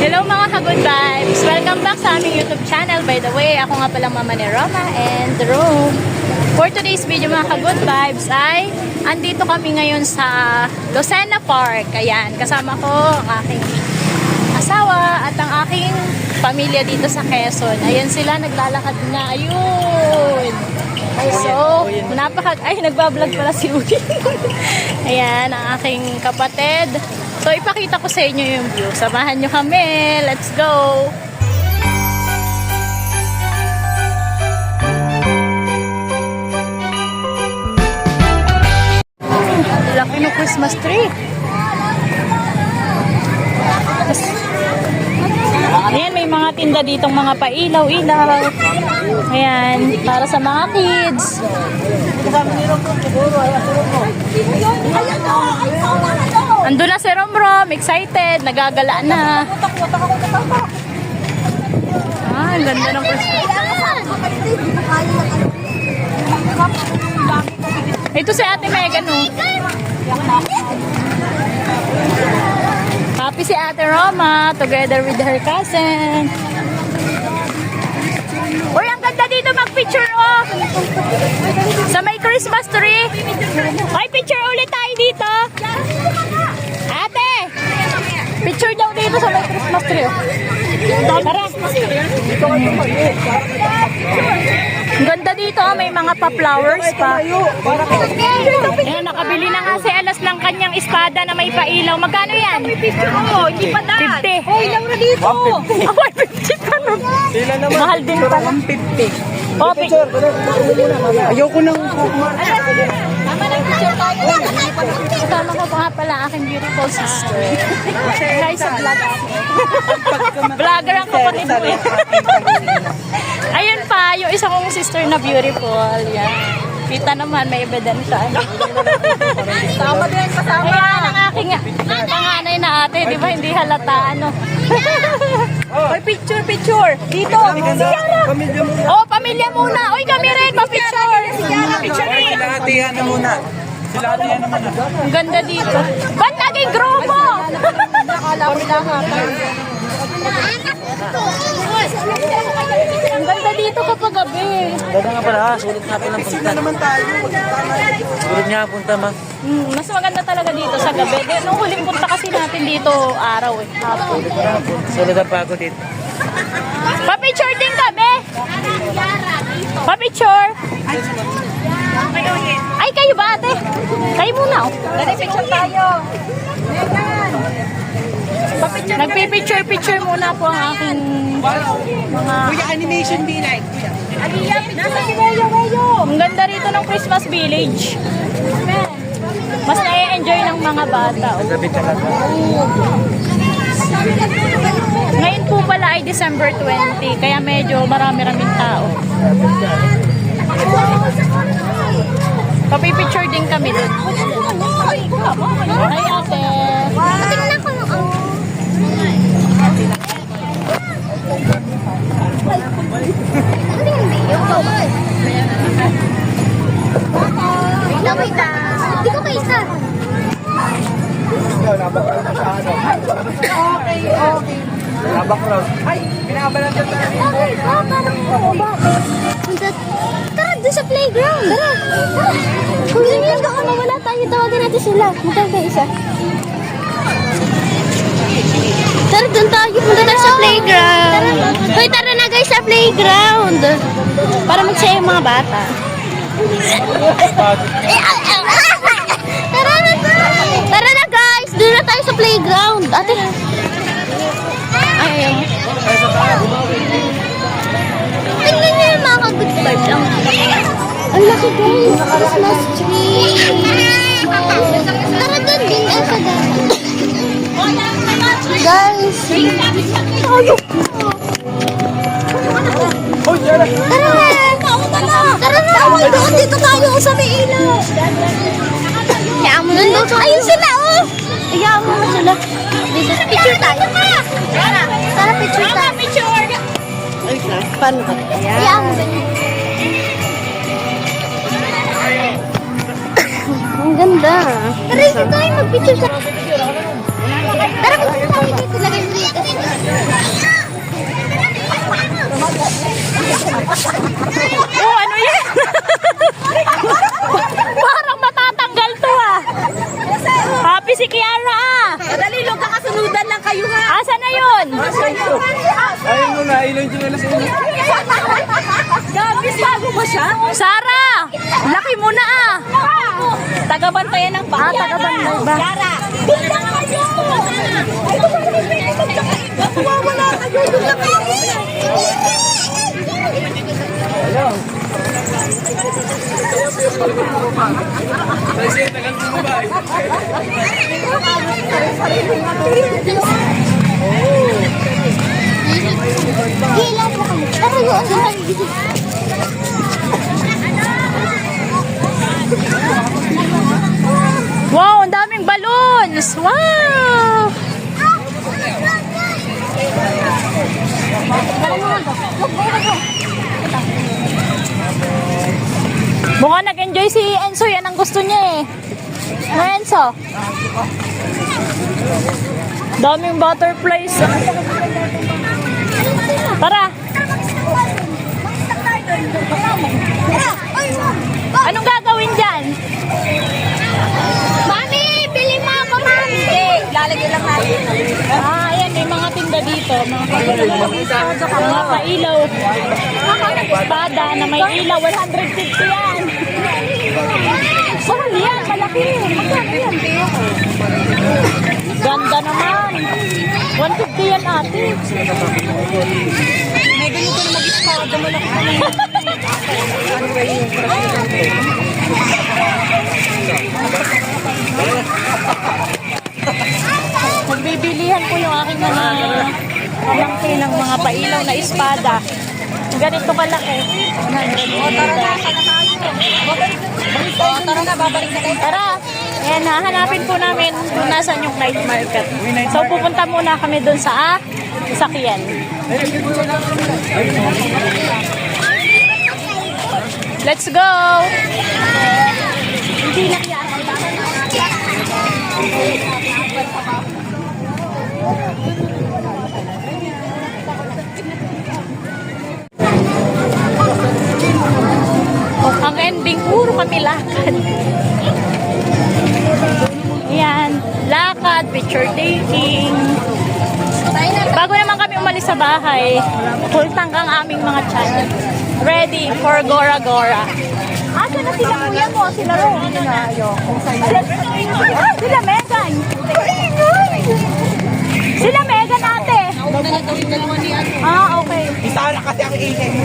Hello mga ka-good vibes! Welcome back sa aming YouTube channel. By the way, ako nga palang mama ni Roma and Rome. For today's video mga ka-good vibes ay andito kami ngayon sa Lucena Park. Ayan, kasama ko ang aking asawa at ang aking pamilya dito sa Quezon. Ayan sila, naglalakad na. Ayun! So, nagbablog pala si Uy. Ayan, ang aking kapatid. So, ipakita ko sa inyo yung view. Samahan nyo kami. Let's go! Laki ng Christmas tree. Ayan, may mga tinda ditong mga pailaw-ilaw. Ayan, para sa mga kids. Ando na si Romrom, excited, nagagala na. Ang ganda ng Christmas. Ito si Ate Megan, oh. Happy si Ate Roma, together with her cousin. Uy, ang ganda dito mag-picture, oh. Sa may Christmas tree. Ay, picture ulit tayo dito. Ate, picture daw dito sa may Christmas tree, oh. Tara. Ang ganda dito, oh. May mga pa-flowers pa. Ayan, nakabili na nga si Alas ng kanyang espada na may pailaw. Magkano yan? 50. Hoy, lang na dito. Ay, 50 pa. Mahal din pala. 150. Oh, ayoko nang tama ng picture tayo. Kasama ko pa pala aking beautiful sister. Hi sa vlog. Vlogger ang kapatid ko. Ayun pa, yung isa kong sister na beautiful. Yan. Kita naman, may ebidensya. Tama din, kasama. Ayan ang aking panganay na ate. Di ba hindi halata, ano? Oy, picture. Dito. Si Yara. Oh, pamilya muna. Oy, kami rin. Pa-picture. Picture rin. Silatihan na muna. Silatihan naman. Ang ganda dito. Ba't naging grupo? Nakala ko lang ang ganda dito kapag gabi. Ganda nga pala, sulit natin ang punta. Naman tayo. Sulit nga punta, ma. Mas maganda talaga dito sa gabi. Nung huling punta kasi natin dito, araw eh. Hapon. Sulit ang pagod dito. Pa-picture din kami. Pa-picture. Ay, kayo ba ate? Kayo muna, oh. Dali, picture tayo. Nagpipicture muna po ang aking mga... Kuya, animation be like. Aliyah, nasa si Weyo. Ang ganda rito ng Christmas Village. Mas na-enjoy ng mga bata. Oh. Gabi ka lang. Ngayon po pala ay December 20, kaya medyo marami-raming tao. Papipicture din kami dun. Ay ate. Tingnan ko ang... Wait lang. Hindi ko kayo isa. Okay. Background. Ay, pinakabalan ka tayo. Tara, doon sa playground. Tara. Kung yun yung baka mawala tayo, tawagan natin sila. Magkano kayo isa? Tara, doon tayo. Punta tayo sa playground. Hoy, tara na guys sa playground. Para magsaya yung mga bata. Tara na guys. Doon na tayo sa playground. Ate. Ayaw. Tingnan niyo yung mga good vibes lang. Ang laki guys. Christmas tree. Tara doon din. Sa dapat. Guys. Tayo. Tara na. Doon dito tayo sa may ilaw. Kaya mo nandun. Ayun sila oh. Kaya mo na sila. Picture tayo. Tara picture tayo. Paano ba? Kaya mo ba? Ang ganda. Tara dito tayo mag-picture sa... Tara picture tayo dito. Lagay mo dito. Asa na yun? Ayun mo na, ilaw yung chinelas sa inyo. Gabi, bago ba siya? Sara! Laki mo na ah! Tagabantayan ng bahay. Tagabantay ba? Yara! Tingnan kayo! Ay, wala kayo! Doon na kayo! Kasi, tagal mo ba? Hila po kami. Pero yun, Wow, ang daming balloons! Wow! Mukhang nag-enjoy si Enzo. Yan ang gusto niya eh. No, Enzo? Daming butterflies. Tara! Anong gagawin dyan? Mami, bili mo ako, Mami. Hindi, lalagyan lang natin. Ah, ayan, may mga tinda dito. Mga pailaw. Espada na may ilaw. 150 yan. Mahal yan, malaki. Magkano yan? Ganda naman. 150 yan ate. May ganito na mag-espada, malaki na yun. Magbibilihan ko yung aking mga pamangkin ng mga pailaw na espada. Ganito kalaki. 100. Tara na, babalik na tayo. Tara! Ayan, hahanapin po namin kung nasan yung night market. So, pupunta muna kami dun sa sakyan. Let's go! Hindi na ang ending, puro kami lakad. Ayan, lakad, picture taking. Bago naman kami umalis sa bahay, full tank ang aming mga channel. Ready for Gora Gora. Asa na sila kuya mo? Sila Ron? Sila Megan. Sila Megan ate. Ah, okay. Isa na kasi ang ingay mo.